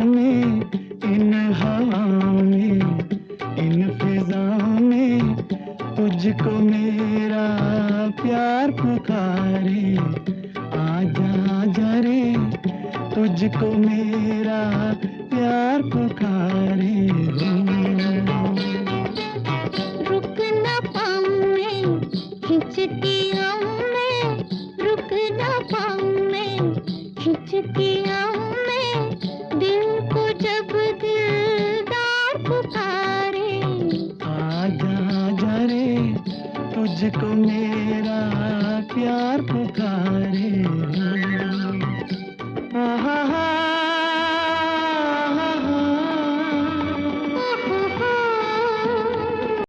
में, इन हवाओं में, इन फिजाओं में तुझको मेरा प्यार पुकारे। आजा आजा रे, तुझको मेरा प्यार पुकारे। रुक ना पाऊं मैं, खिंचती आऊं मैं, रुक ना पाऊं मैं, खिंचती आऊं मैं, दिल को जब दिलदार पुकारे। आजा आजा रे, तुझको मेरा